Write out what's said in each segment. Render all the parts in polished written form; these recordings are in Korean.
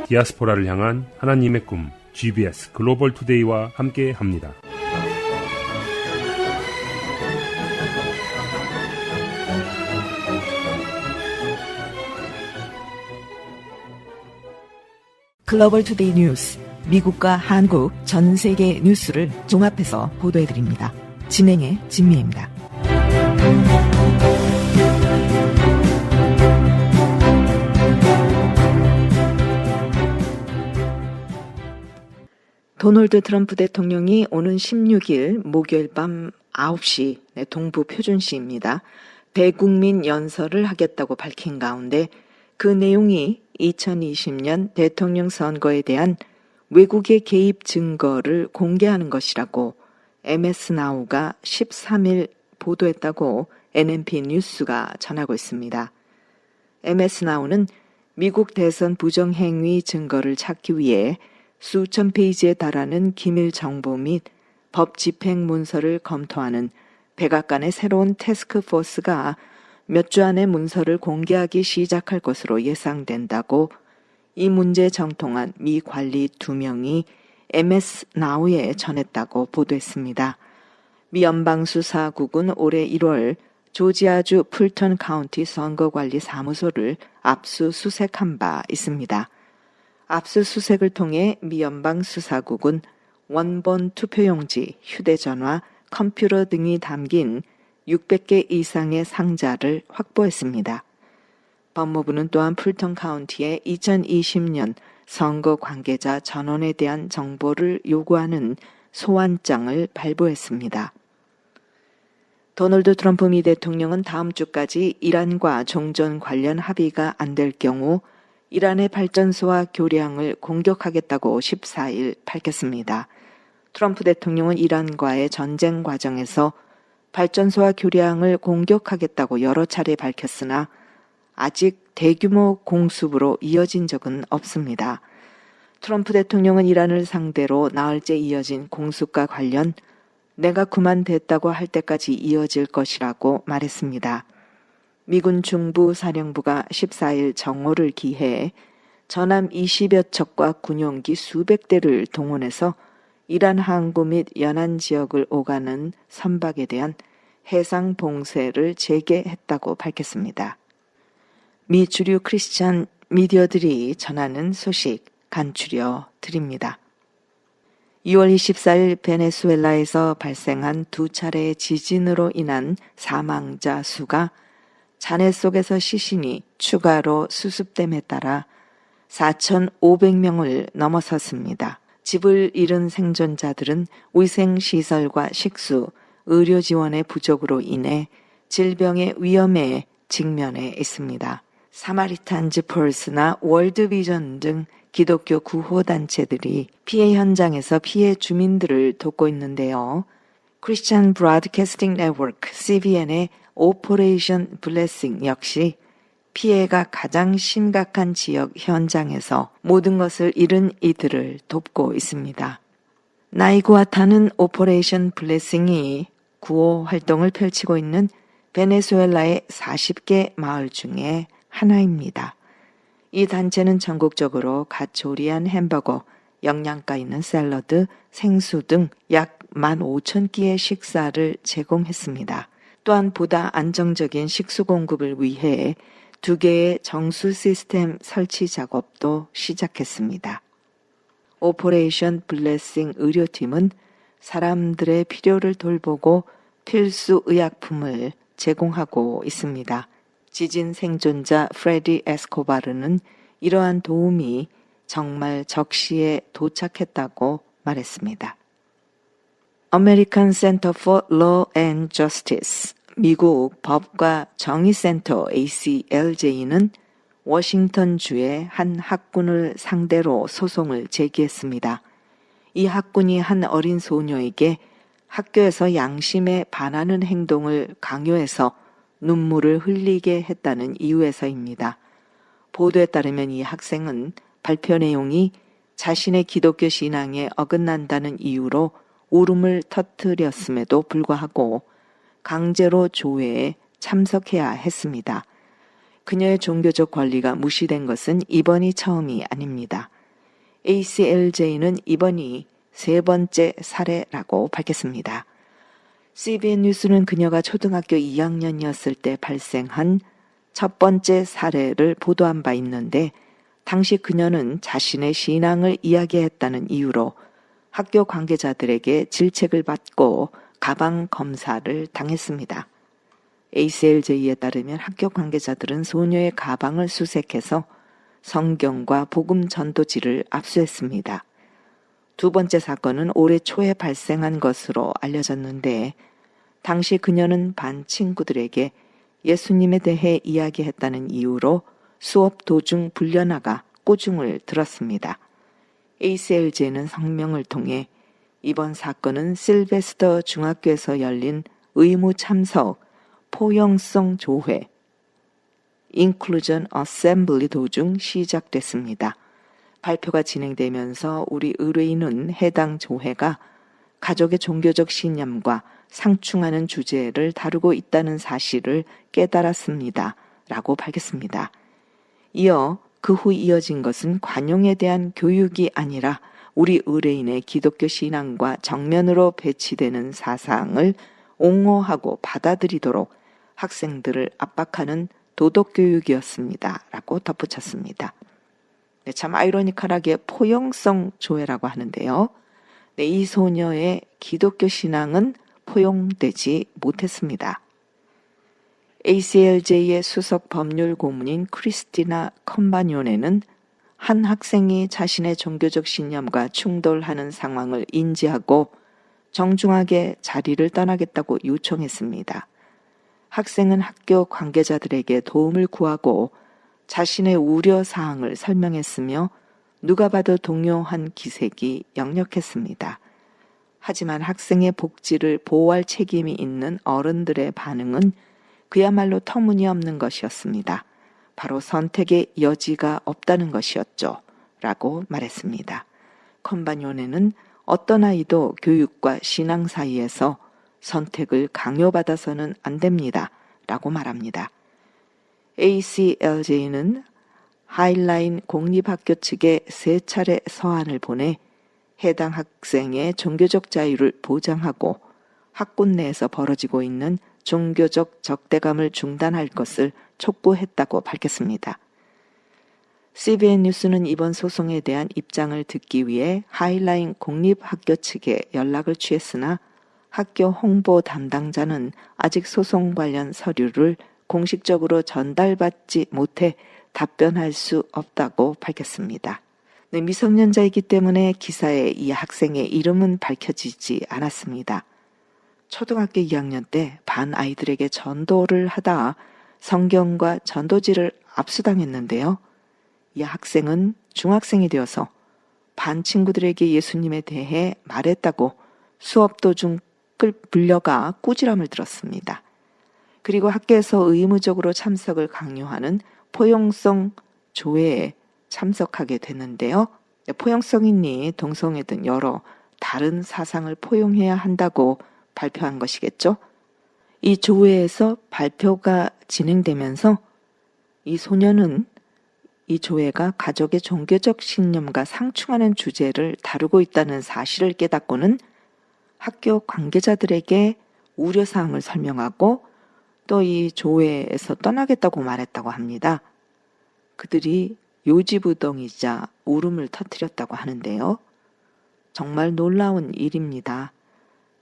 디아스포라를 향한 하나님의 꿈 GBS 글로벌 투데이와 함께합니다. 글로벌 투데이 뉴스, 미국과 한국, 전 세계 뉴스를 종합해서 보도해드립니다. 진행의 진미입니다. 도널드 트럼프 대통령이 오는 16일 목요일 밤 9시 동부 표준시입니다. 대국민 연설을 하겠다고 밝힌 가운데 그 내용이 2020년 대통령 선거에 대한 외국의 개입 증거를 공개하는 것이라고 MS 나우가 13일 보도했다고 NNP 뉴스가 전하고 있습니다. MS 나우는 미국 대선 부정행위 증거를 찾기 위해 수천 페이지에 달하는 기밀 정보 및 법 집행 문서를 검토하는 백악관의 새로운 태스크포스가 몇 주 안에 문서를 공개하기 시작할 것으로 예상된다고 이 문제에 정통한 미 관리 2명이 MS 나우에 전했다고 보도했습니다. 미 연방수사국은 올해 1월 조지아주 풀턴 카운티 선거관리사무소를 압수수색한 바 있습니다. 압수수색을 통해 미 연방수사국은 원본 투표용지, 휴대전화, 컴퓨터 등이 담긴 600개 이상의 상자를 확보했습니다. 법무부는 또한 풀턴 카운티에 2020년 선거 관계자 전원에 대한 정보를 요구하는 소환장을 발부했습니다. 도널드 트럼프 미 대통령은 다음 주까지 이란과 종전 관련 합의가 안 될 경우 이란의 발전소와 교량을 공격하겠다고 14일 밝혔습니다. 트럼프 대통령은 이란과의 전쟁 과정에서 발전소와 교량을 공격하겠다고 여러 차례 밝혔으나 아직 대규모 공습으로 이어진 적은 없습니다. 트럼프 대통령은 이란을 상대로 나흘째 이어진 공습과 관련 내가 그만됐다고 할 때까지 이어질 것이라고 말했습니다. 미군 중부사령부가 14일 정오를 기해해 전함 20여 척과 군용기 수백 대를 동원해서 이란 항구 및 연안 지역을 오가는 선박에 대한 해상 봉쇄를 재개했다고 밝혔습니다. 미 주류 크리스찬 미디어들이 전하는 소식 간추려 드립니다. 2월 24일 베네수엘라에서 발생한 2차례의 지진으로 인한 사망자 수가 잔해 속에서 시신이 추가로 수습됨에 따라 4,500명을 넘어섰습니다. 집을 잃은 생존자들은 위생시설과 식수, 의료 지원의 부족으로 인해 질병의 위험에 직면해 있습니다. 사마리탄즈 펄스나 월드비전 등 기독교 구호단체들이 피해 현장에서 피해 주민들을 돕고 있는데요. 크리스천 브로드캐스팅 네트워크 CBN의 오퍼레이션 블레싱 역시 피해가 가장 심각한 지역 현장에서 모든 것을 잃은 이들을 돕고 있습니다. 나이구아타는 오퍼레이션 블레싱이 구호 활동을 펼치고 있는 베네수엘라의 40개 마을 중에 하나입니다. 이 단체는 전국적으로 갓 조리한 햄버거, 영양가 있는 샐러드, 생수 등 약 15,000끼의 식사를 제공했습니다. 또한 보다 안정적인 식수 공급을 위해 2개의 정수 시스템 설치 작업도 시작했습니다. 오퍼레이션 블레싱 의료팀은 사람들의 필요를 돌보고 필수 의약품을 제공하고 있습니다. 지진 생존자 프레디 에스코바르는 이러한 도움이 정말 적시에 도착했다고 말했습니다. American Center for Law and Justice, 미국 법과 정의센터 ACLJ는 워싱턴주의 한 학군을 상대로 소송을 제기했습니다. 이 학군이 한 어린 소녀에게 학교에서 양심에 반하는 행동을 강요해서 눈물을 흘리게 했다는 이유에서입니다. 보도에 따르면 이 학생은 발표 내용이 자신의 기독교 신앙에 어긋난다는 이유로 울음을 터뜨렸음에도 불구하고 강제로 조회에 참석해야 했습니다. 그녀의 종교적 권리가 무시된 것은 이번이 처음이 아닙니다. ACLJ는 이번이 세 번째 사례라고 밝혔습니다. CBN 뉴스는 그녀가 초등학교 2학년이었을 때 발생한 첫 번째 사례를 보도한 바 있는데 당시 그녀는 자신의 신앙을 이야기했다는 이유로 학교 관계자들에게 질책을 받고 가방 검사를 당했습니다. ACLJ에 따르면 학교 관계자들은 소녀의 가방을 수색해서 성경과 복음 전도지를 압수했습니다. 두 번째 사건은 올해 초에 발생한 것으로 알려졌는데 당시 그녀는 반 친구들에게 예수님에 대해 이야기했다는 이유로 수업 도중 불려나가 꾸중을 들었습니다. ACLJ는 성명을 통해 이번 사건은 실베스터 중학교에서 열린 의무 참석 포용성 조회 Inclusion Assembly 도중 시작됐습니다. 발표가 진행되면서 우리 의뢰인은 해당 조회가 가족의 종교적 신념과 상충하는 주제를 다루고 있다는 사실을 깨달았습니다. 라고 밝혔습니다. 이어 그 후 이어진 것은 관용에 대한 교육이 아니라 우리 의뢰인의 기독교 신앙과 정면으로 배치되는 사상을 옹호하고 받아들이도록 학생들을 압박하는 도덕교육이었습니다. 라고 덧붙였습니다. 네, 참 아이러니컬하게 포용성 조회라고 하는데요. 네, 이 소녀의 기독교 신앙은 포용되지 못했습니다. ACLJ의 수석 법률 고문인 크리스티나 컴바뇨네는 한 학생이 자신의 종교적 신념과 충돌하는 상황을 인지하고 정중하게 자리를 떠나겠다고 요청했습니다. 학생은 학교 관계자들에게 도움을 구하고 자신의 우려사항을 설명했으며 누가 봐도 동요한 기색이 역력했습니다. 하지만 학생의 복지를 보호할 책임이 있는 어른들의 반응은 그야말로 터무니없는 것이었습니다. 바로 선택의 여지가 없다는 것이었죠. 라고 말했습니다. 컴바뇨네는 어떤 아이도 교육과 신앙 사이에서 선택을 강요받아서는 안 됩니다. 라고 말합니다. ACLJ는 하일라인 공립학교 측에 3차례 서한을 보내 해당 학생의 종교적 자유를 보장하고 학군 내에서 벌어지고 있는 종교적 적대감을 중단할 것을 촉구했다고 밝혔습니다. CBN 뉴스는 이번 소송에 대한 입장을 듣기 위해 하일라인 공립학교 측에 연락을 취했으나 학교 홍보 담당자는 아직 소송 관련 서류를 공식적으로 전달받지 못해 답변할 수 없다고 밝혔습니다. 네, 미성년자이기 때문에 기사에 이 학생의 이름은 밝혀지지 않았습니다. 초등학교 2학년 때 반 아이들에게 전도를 하다 성경과 전도지를 압수당했는데요. 이 학생은 중학생이 되어서 반 친구들에게 예수님에 대해 말했다고 수업 도중 불려가 꾸지람을 들었습니다. 그리고 학교에서 의무적으로 참석을 강요하는 포용성 조회에 참석하게 됐는데요. 포용성 있니 동성애 등 여러 다른 사상을 포용해야 한다고 발표한 것이겠죠. 이 조회에서 발표가 진행되면서 이 소녀는 이 조회가 가족의 종교적 신념과 상충하는 주제를 다루고 있다는 사실을 깨닫고는 학교 관계자들에게 우려사항을 설명하고 또 이 조회에서 떠나겠다고 말했다고 합니다. 그들이 요지부동이자 울음을 터뜨렸다고 하는데요. 정말 놀라운 일입니다.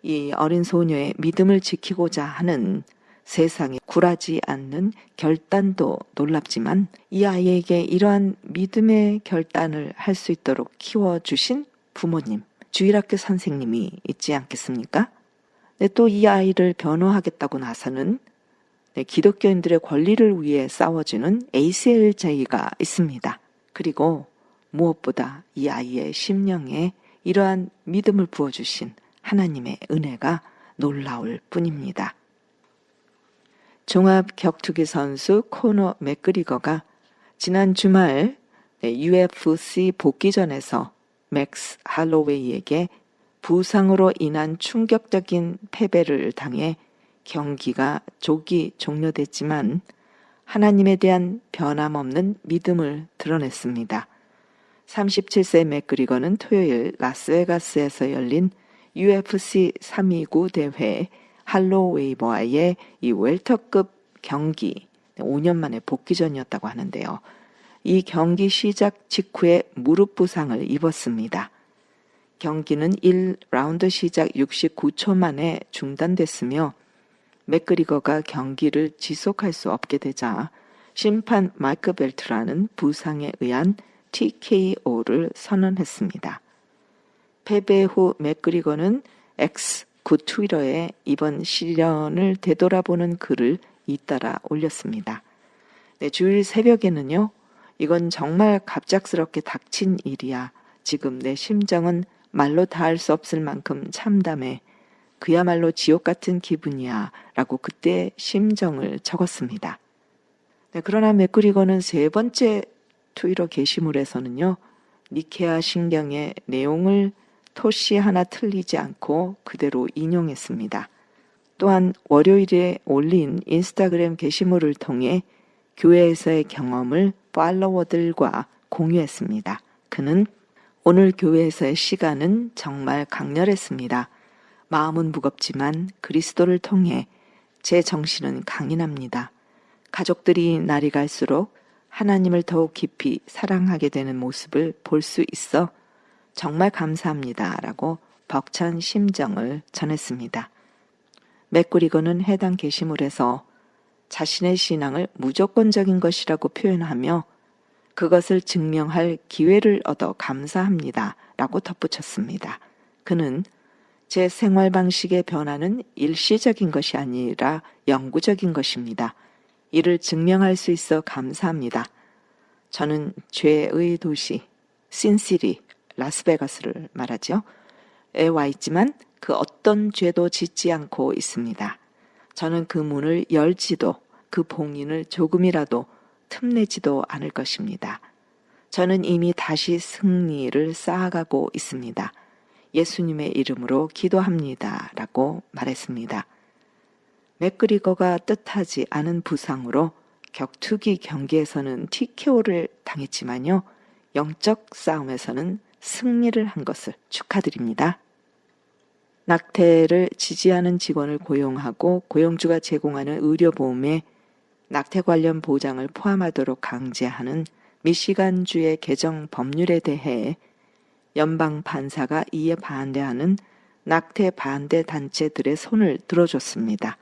이 어린 소녀의 믿음을 지키고자 하는 세상에 굴하지 않는 결단도 놀랍지만 이 아이에게 이러한 믿음의 결단을 할 수 있도록 키워주신 부모님, 주일학교 선생님이 있지 않겠습니까? 네, 또 이 아이를 변호하겠다고 나서는 기독교인들의 권리를 위해 싸워주는 ACLJ가 있습니다. 그리고 무엇보다 이 아이의 심령에 이러한 믿음을 부어주신 하나님의 은혜가 놀라울 뿐입니다. 종합 격투기 선수 코너 맥그리거가 지난 주말 UFC 복귀전에서 맥스 할로웨이에게 부상으로 인한 충격적인 패배를 당해 경기가 조기 종료됐지만 하나님에 대한 변함없는 믿음을 드러냈습니다. 37세 맥그리거는 토요일 라스베가스에서 열린 UFC 329 대회 할로웨이버와의 이 웰터급 경기 5년 만에 복귀전이었다고 하는데요. 이 경기 시작 직후에 무릎 부상을 입었습니다. 경기는 1라운드 시작 69초 만에 중단됐으며 맥그리거가 경기를 지속할 수 없게 되자 심판 마이크 벨트라는 부상에 의한 TKO를 선언했습니다. 패배 후 맥그리거는 X 구 트위터에 이번 시련을 되돌아보는 글을 잇따라 올렸습니다. 주일 새벽에는요. 이건 정말 갑작스럽게 닥친 일이야. 지금 내 심정은 말로 다할 수 없을 만큼 참담해. 그야말로 지옥 같은 기분이야. 라고 그때 심정을 적었습니다. 그러나 맥그리거는 세 번째 트위터 게시물에서는요. 니케아 신경의 내용을 토시 하나 틀리지 않고 그대로 인용했습니다. 또한 월요일에 올린 인스타그램 게시물을 통해 교회에서의 경험을 팔로워들과 공유했습니다. 그는 오늘 교회에서의 시간은 정말 강렬했습니다. 마음은 무겁지만 그리스도를 통해 제 정신은 강인합니다. 가족들이 날이 갈수록 하나님을 더욱 깊이 사랑하게 되는 모습을 볼 수 있어 정말 감사합니다. 라고 벅찬 심정을 전했습니다. 맥그리거는 해당 게시물에서 자신의 신앙을 무조건적인 것이라고 표현하며 그것을 증명할 기회를 얻어 감사합니다. 라고 덧붙였습니다. 그는 제 생활 방식의 변화는 일시적인 것이 아니라 영구적인 것입니다. 이를 증명할 수 있어 감사합니다. 저는 죄의 도시 신시리 라스베가스를 말하죠. 에 와 있지만 그 어떤 죄도 짓지 않고 있습니다. 저는 그 문을 열지도 그 봉인을 조금이라도 틈내지도 않을 것입니다. 저는 이미 다시 승리를 쌓아가고 있습니다. 예수님의 이름으로 기도합니다. 라고 말했습니다. 맥그리거가 뜻하지 않은 부상으로 격투기 경기에서는 TKO를 당했지만요. 영적 싸움에서는 승리를 한 것을 축하드립니다. 낙태를 지지하는 직원을 고용하고 고용주가 제공하는 의료보험에 낙태 관련 보장을 포함하도록 강제하는 미시간주의 개정 법률에 대해 연방 판사가 이에 반대하는 낙태 반대 단체들의 손을 들어줬습니다.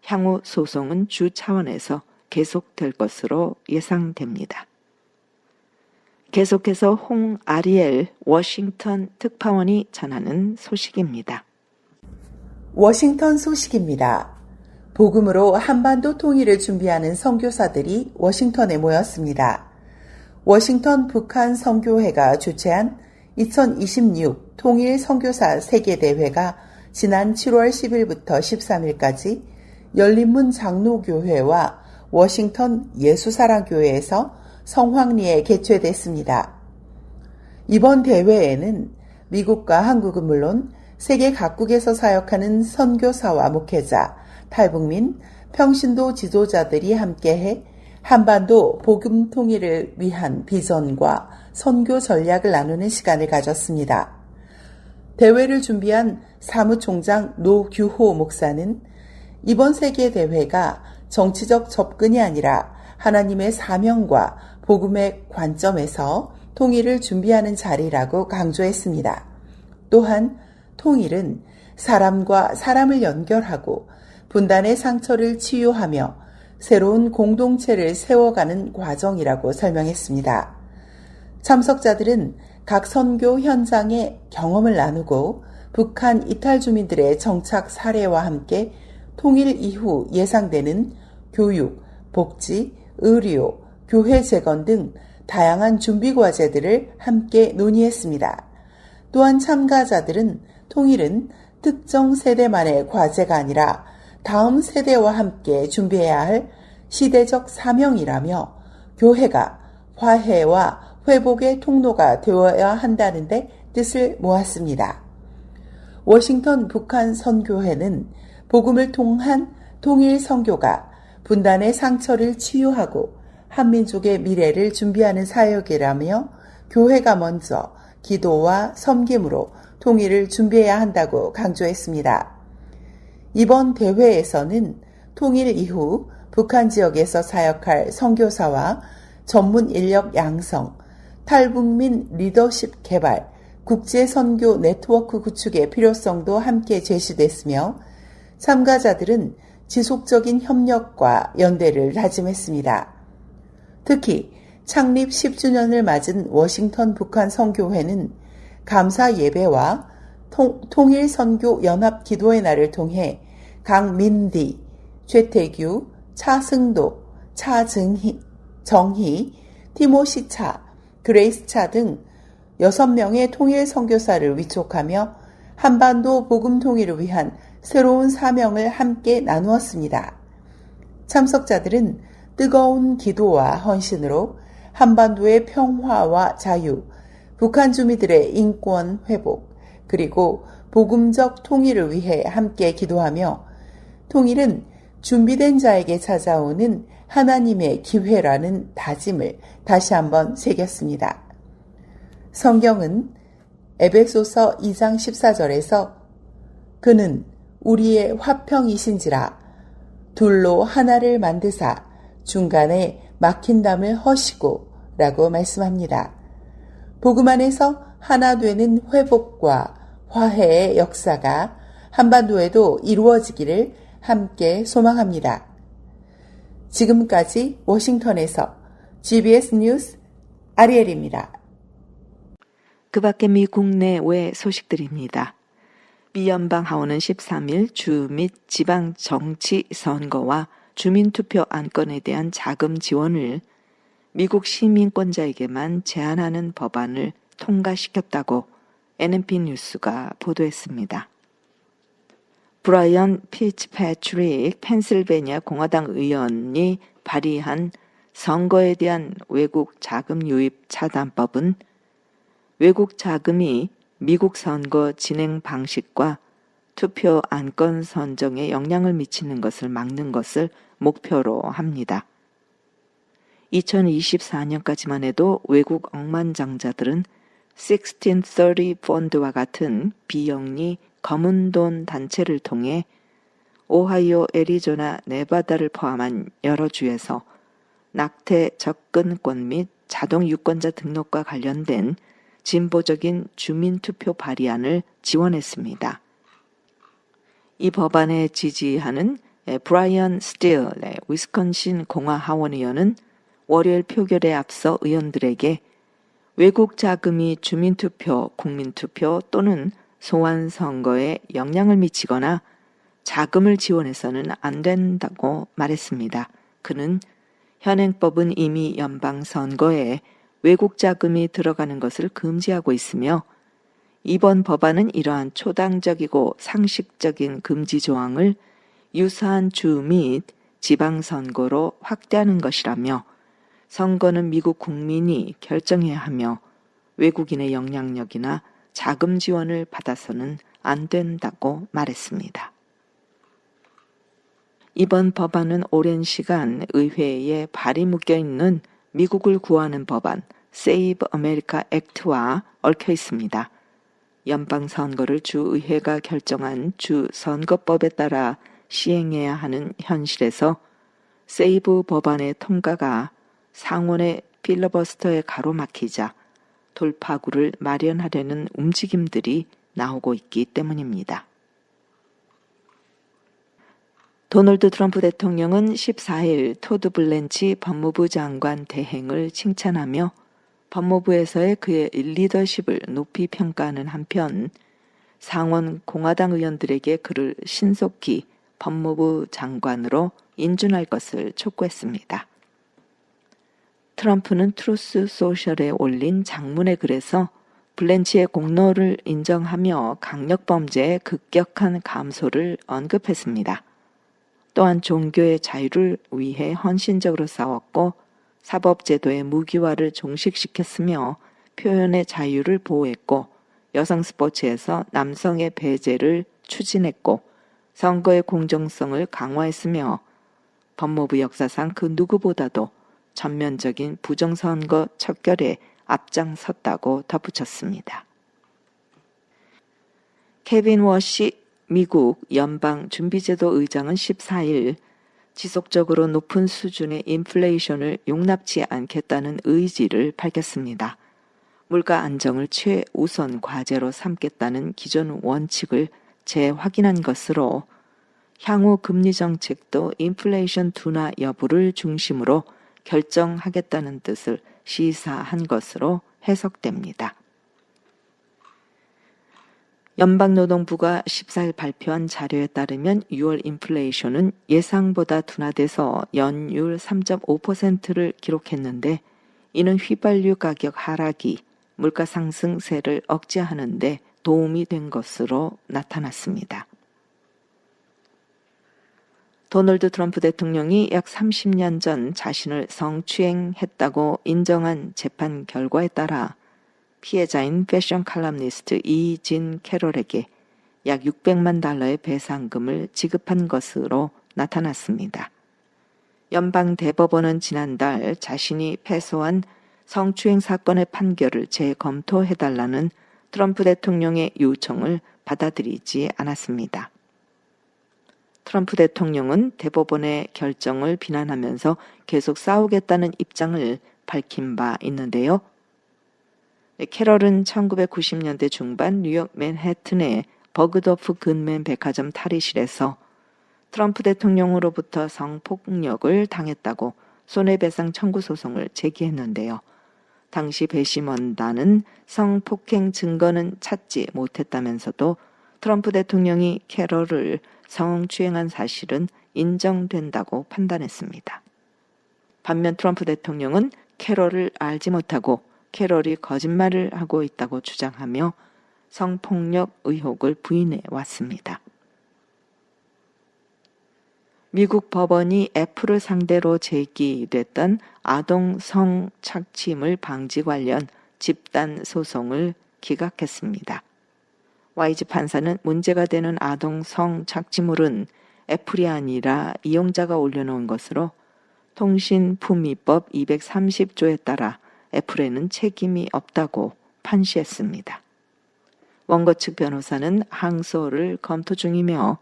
향후 소송은 주 차원에서 계속될 것으로 예상됩니다. 계속해서 홍 아리엘 워싱턴 특파원이 전하는 소식입니다. 워싱턴 소식입니다. 복음으로 한반도 통일을 준비하는 선교사들이 워싱턴에 모였습니다. 워싱턴 북한 선교회가 주최한 2026 통일 선교사 세계대회가 지난 7월 10일부터 13일까지 열린문 장로교회와 워싱턴 예수사랑교회에서 성황리에 개최됐습니다. 이번 대회에는 미국과 한국은 물론 세계 각국에서 사역하는 선교사와 목회자, 탈북민, 평신도 지도자들이 함께해 한반도 복음 통일을 위한 비전과 선교 전략을 나누는 시간을 가졌습니다. 대회를 준비한 사무총장 노규호 목사는 이번 세계대회가 정치적 접근이 아니라 하나님의 사명과 복음의 관점에서 통일을 준비하는 자리라고 강조했습니다. 또한 통일은 사람과 사람을 연결하고 분단의 상처를 치유하며 새로운 공동체를 세워가는 과정이라고 설명했습니다. 참석자들은 각 선교 현장의 경험을 나누고 북한 이탈 주민들의 정착 사례와 함께 통일 이후 예상되는 교육, 복지, 의료, 교회 재건 등 다양한 준비 과제들을 함께 논의했습니다. 또한 참가자들은 통일은 특정 세대만의 과제가 아니라 다음 세대와 함께 준비해야 할 시대적 사명이라며 교회가 화해와 회복의 통로가 되어야 한다는 데 뜻을 모았습니다. 워싱턴 북한 선교회는 복음을 통한 통일 선교가 분단의 상처를 치유하고 한민족의 미래를 준비하는 사역이라며 교회가 먼저 기도와 섬김으로 통일을 준비해야 한다고 강조했습니다. 이번 대회에서는 통일 이후 북한 지역에서 사역할 선교사와 전문 인력 양성, 탈북민 리더십 개발, 국제 선교 네트워크 구축의 필요성도 함께 제시됐으며 참가자들은 지속적인 협력과 연대를 다짐했습니다. 특히 창립 10주년을 맞은 워싱턴 북한 선교회는 감사 예배와 통일선교 연합 기도의 날을 통해 강민디, 최태규, 차승도, 정희, 티모시 차, 그레이스 차 등 6명의 통일 선교사를 위촉하며 한반도 복음 통일을 위한 새로운 사명을 함께 나누었습니다. 참석자들은 뜨거운 기도와 헌신으로 한반도의 평화와 자유, 북한 주민들의 인권 회복, 그리고 복음적 통일을 위해 함께 기도하며 통일은 준비된 자에게 찾아오는 하나님의 기회라는 다짐을 다시 한번 새겼습니다. 성경은 에베소서 2장 14절에서 그는 우리의 화평이신지라 둘로 하나를 만드사 중간에 막힌 담을 허시고 라고 말씀합니다. 복음 안에서 하나 되는 회복과 화해의 역사가 한반도에도 이루어지기를 함께 소망합니다. 지금까지 워싱턴에서 GBS 뉴스 아리엘입니다. 그 밖에 미국 내외 소식들입니다. 미 연방 하원은 13일 주 및 지방 정치 선거와 주민투표 안건에 대한 자금 지원을 미국 시민권자에게만 제한하는 법안을 통과시켰다고 NNP 뉴스가 보도했습니다. 브라이언 피츠패트릭 펜실베니아 공화당 의원이 발의한 선거에 대한 외국 자금 유입 차단법은 외국 자금이 미국 선거 진행 방식과 투표 안건 선정에 영향을 미치는 것을 막는 것을 목표로 합니다. 2024년까지만 해도 외국 억만장자들은 1630 펀드와 같은 비영리 검은돈 단체를 통해 오하이오, 애리조나, 네바다를 포함한 여러 주에서 낙태 접근권 및 자동 유권자 등록과 관련된 진보적인 주민투표 발의안을 지원했습니다. 이 법안에 지지하는 브라이언 스틸 위스콘신 공화 하원 의원은 월요일 표결에 앞서 의원들에게 외국 자금이 주민투표, 국민투표 또는 소환선거에 영향을 미치거나 자금을 지원해서는 안 된다고 말했습니다. 그는 현행법은 이미 연방선거에 외국 자금이 들어가는 것을 금지하고 있으며 이번 법안은 이러한 초당적이고 상식적인 금지 조항을 유사한 주 및 지방선거로 확대하는 것이라며 선거는 미국 국민이 결정해야 하며 외국인의 영향력이나 자금 지원을 받아서는 안 된다고 말했습니다. 이번 법안은 오랜 시간 의회에 발이 묶여 있는 미국을 구하는 법안 Save America Act와 얽혀 있습니다. 연방선거를 주의회가 결정한 주선거법에 따라 시행해야 하는 현실에서 세이브 법안의 통과가 상원의 필러버스터에 가로막히자 돌파구를 마련하려는 움직임들이 나오고 있기 때문입니다. 도널드 트럼프 대통령은 14일 토드 블렌치 법무부 장관 대행을 칭찬하며 법무부에서의 그의 리더십을 높이 평가하는 한편 상원 공화당 의원들에게 그를 신속히 법무부 장관으로 인준할 것을 촉구했습니다. 트럼프는 트루스 소셜에 올린 장문의 글에서 블렌치의 공로를 인정하며 강력범죄의 급격한 감소를 언급했습니다. 또한 종교의 자유를 위해 헌신적으로 싸웠고 사법제도의 무기화를 종식시켰으며 표현의 자유를 보호했고 여성 스포츠에서 남성의 배제를 추진했고 선거의 공정성을 강화했으며 법무부 역사상 그 누구보다도 전면적인 부정선거 척결에 앞장섰다고 덧붙였습니다. 케빈 워시 미국 연방준비제도 의장은 14일 지속적으로 높은 수준의 인플레이션을 용납치 않겠다는 의지를 밝혔습니다. 물가 안정을 최우선 과제로 삼겠다는 기존 원칙을 재확인한 것으로 향후 금리 정책도 인플레이션 둔화 여부를 중심으로 결정하겠다는 뜻을 시사한 것으로 해석됩니다. 연방노동부가 14일 발표한 자료에 따르면 6월 인플레이션은 예상보다 둔화돼서 연율 3.5%를 기록했는데 이는 휘발유 가격 하락이 물가 상승세를 억제하는 데 도움이 된 것으로 나타났습니다. 도널드 트럼프 대통령이 약 30년 전 자신을 성추행했다고 인정한 재판 결과에 따라 피해자인 패션 칼럼니스트 이진 캐럴에게 약 600만 달러의 배상금을 지급한 것으로 나타났습니다. 연방대법원은 지난달 자신이 패소한 성추행 사건의 판결을 재검토해달라는 트럼프 대통령의 요청을 받아들이지 않았습니다. 트럼프 대통령은 대법원의 결정을 비난하면서 계속 싸우겠다는 입장을 밝힌 바 있는데요. 캐럴은 1990년대 중반 뉴욕 맨해튼의 버그더프 근맨 백화점 탈의실에서 트럼프 대통령으로부터 성폭력을 당했다고 손해배상 청구 소송을 제기했는데요. 당시 배심원단은 성폭행 증거는 찾지 못했다면서도 트럼프 대통령이 캐럴을 성추행한 사실은 인정된다고 판단했습니다. 반면 트럼프 대통령은 캐럴을 알지 못하고 캐럴이 거짓말을 하고 있다고 주장하며 성폭력 의혹을 부인해 왔습니다. 미국 법원이 애플을 상대로 제기됐던 아동 성착취물 방지 관련 집단 소송을 기각했습니다. YG 판사는 문제가 되는 아동 성착취물은 애플이 아니라 이용자가 올려놓은 것으로 통신품위법 230조에 따라 애플에는 책임이 없다고 판시했습니다. 원고 측 변호사는 항소를 검토 중이며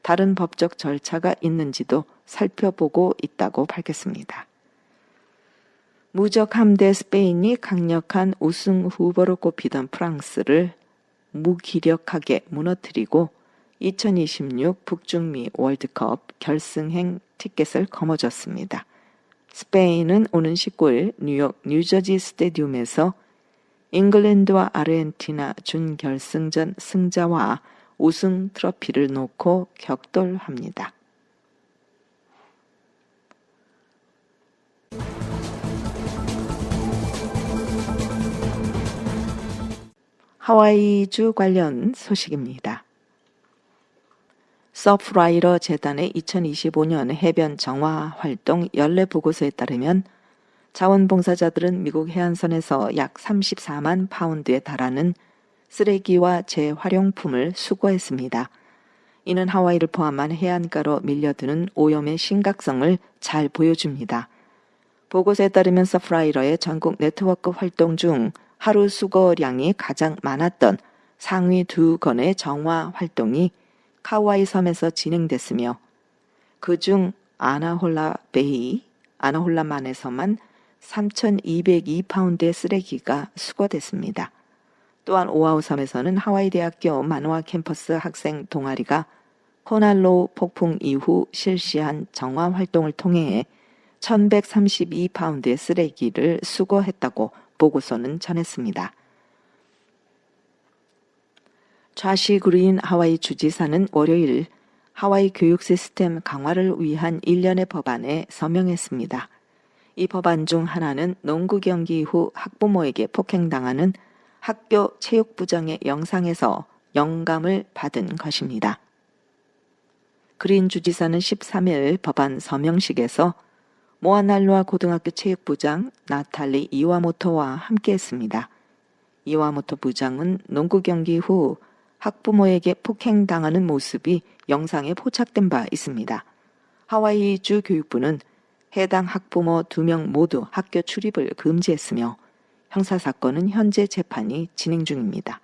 다른 법적 절차가 있는지도 살펴보고 있다고 밝혔습니다. 무적 함대 스페인이 강력한 우승 후보로 꼽히던 프랑스를 무기력하게 무너뜨리고 2026 북중미 월드컵 결승행 티켓을 거머쥐었습니다. 스페인은 오는 19일 뉴욕 뉴저지 스테디움에서 잉글랜드와 아르헨티나 준결승전 승자와 우승 트로피를 놓고 격돌합니다. 하와이주 관련 소식입니다. 서프라이러 재단의 2025년 해변 정화 활동 연례 보고서에 따르면 자원봉사자들은 미국 해안선에서 약 34만 파운드에 달하는 쓰레기와 재활용품을 수거했습니다. 이는 하와이를 포함한 해안가로 밀려드는 오염의 심각성을 잘 보여줍니다. 보고서에 따르면 서프라이러의 전국 네트워크 활동 중 하루 수거량이 가장 많았던 상위 2건의 정화 활동이 카우아이 섬에서 진행됐으며 그중 아나홀라만에서만 3,202파운드의 쓰레기가 수거됐습니다. 또한 오아후 섬에서는 하와이 대학교 마누아 캠퍼스 학생 동아리가 코날로우 폭풍 이후 실시한 정화 활동을 통해 1,132파운드의 쓰레기를 수거했다고 보고서는 전했습니다. 좌시 그린 하와이 주지사는 월요일 하와이 교육 시스템 강화를 위한 일련의 법안에 서명했습니다. 이 법안 중 하나는 농구 경기 후 학부모에게 폭행당하는 학교 체육부장의 영상에서 영감을 받은 것입니다. 그린 주지사는 13일 법안 서명식에서 모아날로아 고등학교 체육부장 나탈리 이와모토와 함께했습니다. 이와모토 부장은 농구 경기 후 학부모에게 폭행당하는 모습이 영상에 포착된 바 있습니다. 하와이주 교육부는 해당 학부모 2명 모두 학교 출입을 금지했으며 형사사건은 현재 재판이 진행 중입니다.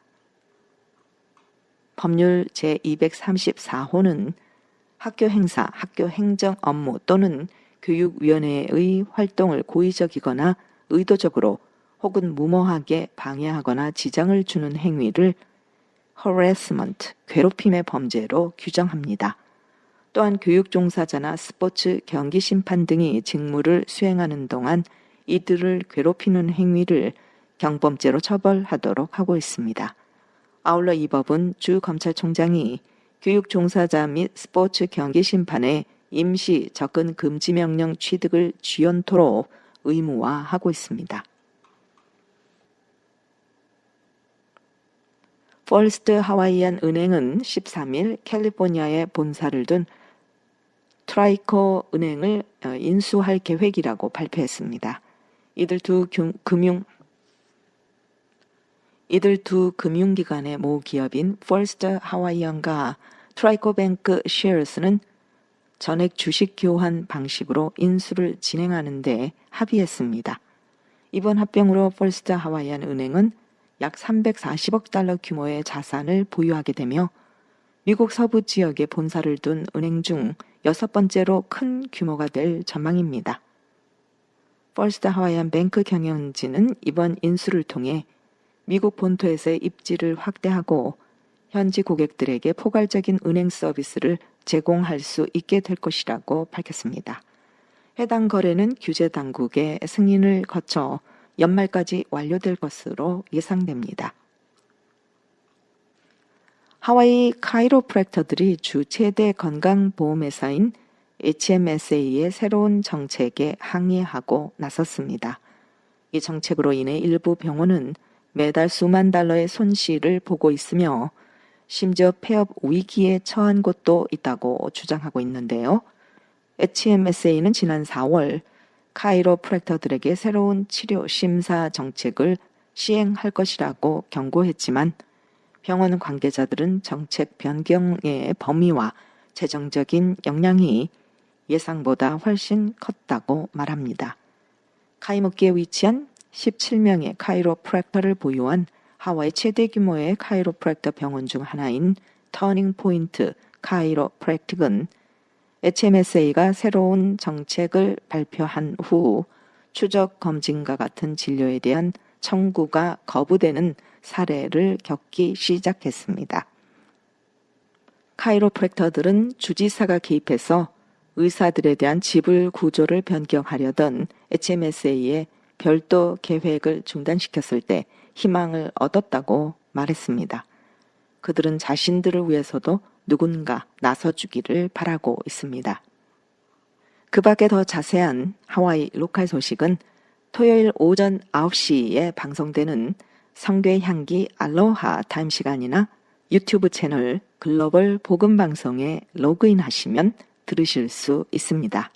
법률 제234호는 학교 행사, 학교 행정 업무 또는 교육위원회의 활동을 고의적이거나 의도적으로 혹은 무모하게 방해하거나 지장을 주는 행위를 harassment, 괴롭힘의 범죄로 규정합니다. 또한 교육 종사자나 스포츠 경기 심판 등이 직무를 수행하는 동안 이들을 괴롭히는 행위를 경범죄로 처벌하도록 하고 있습니다. 아울러 이 법은 주 검찰총장이 교육 종사자 및 스포츠 경기 심판에 임시 접근 금지 명령 취득을 지연토록 의무화하고 있습니다. 퍼스트 하와이안 은행은 13일 캘리포니아에 본사를 둔 트라이코 은행을 인수할 계획이라고 발표했습니다. 이들 두 금융기관의 모기업인 퍼스트 하와이안과 트라이코 뱅크 쉐어스는 전액 주식 교환 방식으로 인수를 진행하는 데 합의했습니다. 이번 합병으로 퍼스트 하와이안 은행은 약 340억 달러 규모의 자산을 보유하게 되며 미국 서부 지역에 본사를 둔 은행 중 6번째로 큰 규모가 될 전망입니다. 퍼스트 하와이안 뱅크 경영진은 이번 인수를 통해 미국 본토에서의 입지를 확대하고 현지 고객들에게 포괄적인 은행 서비스를 제공할 수 있게 될 것이라고 밝혔습니다. 해당 거래는 규제 당국의 승인을 거쳐 연말까지 완료될 것으로 예상됩니다. 하와이 카이로프랙터들이 주 최대 건강보험회사인 HMSA의 새로운 정책에 항의하고 나섰습니다. 이 정책으로 인해 일부 병원은 매달 수만 달러의 손실을 보고 있으며 심지어 폐업 위기에 처한 곳도 있다고 주장하고 있는데요. HMSA는 지난 4월 카이로프랙터들에게 새로운 치료 심사 정책을 시행할 것이라고 경고했지만 병원 관계자들은 정책 변경의 범위와 재정적인 영향이 예상보다 훨씬 컸다고 말합니다. 카이모키에 위치한 17명의 카이로프랙터를 보유한 하와이 최대 규모의 카이로프랙터 병원 중 하나인 터닝 포인트 카이로프랙틱은 HMSA가 새로운 정책을 발표한 후 추적 검진과 같은 진료에 대한 청구가 거부되는 사례를 겪기 시작했습니다. 카이로프랙터들은 주지사가 개입해서 의사들에 대한 지불 구조를 변경하려던 HMSA의 별도 계획을 중단시켰을 때 희망을 얻었다고 말했습니다. 그들은 자신들을 위해서도 누군가 나서주기를 바라고 있습니다. 그 밖에 더 자세한 하와이 로컬 소식은 토요일 오전 9시에 방송되는 성교의 향기 알로하 타임 시간이나 유튜브 채널 글로벌 복음 방송에 로그인 하시면 들으실 수 있습니다.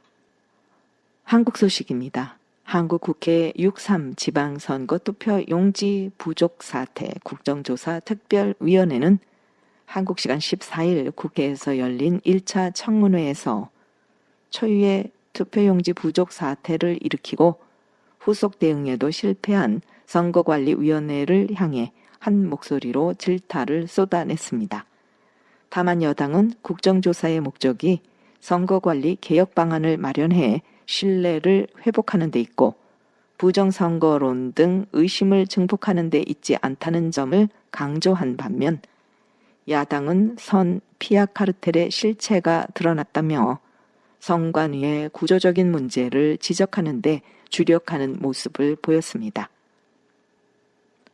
한국 소식입니다. 한국 국회 6.3 지방선거 투표 용지 부족 사태 국정조사 특별위원회는 한국 시간 14일 국회에서 열린 1차 청문회에서 초유의 투표용지 부족 사태를 일으키고 후속 대응에도 실패한 선거관리위원회를 향해 한 목소리로 질타를 쏟아냈습니다. 다만 여당은 국정조사의 목적이 선거관리 개혁 방안을 마련해 신뢰를 회복하는 데 있고 부정선거론 등 의심을 증폭하는 데 있지 않다는 점을 강조한 반면 야당은 선 피아 카르텔의 실체가 드러났다며 선관위의 구조적인 문제를 지적하는 데 주력하는 모습을 보였습니다.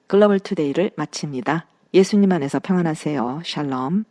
글로벌 투데이를 마칩니다. 예수님 안에서 평안하세요. 샬롬.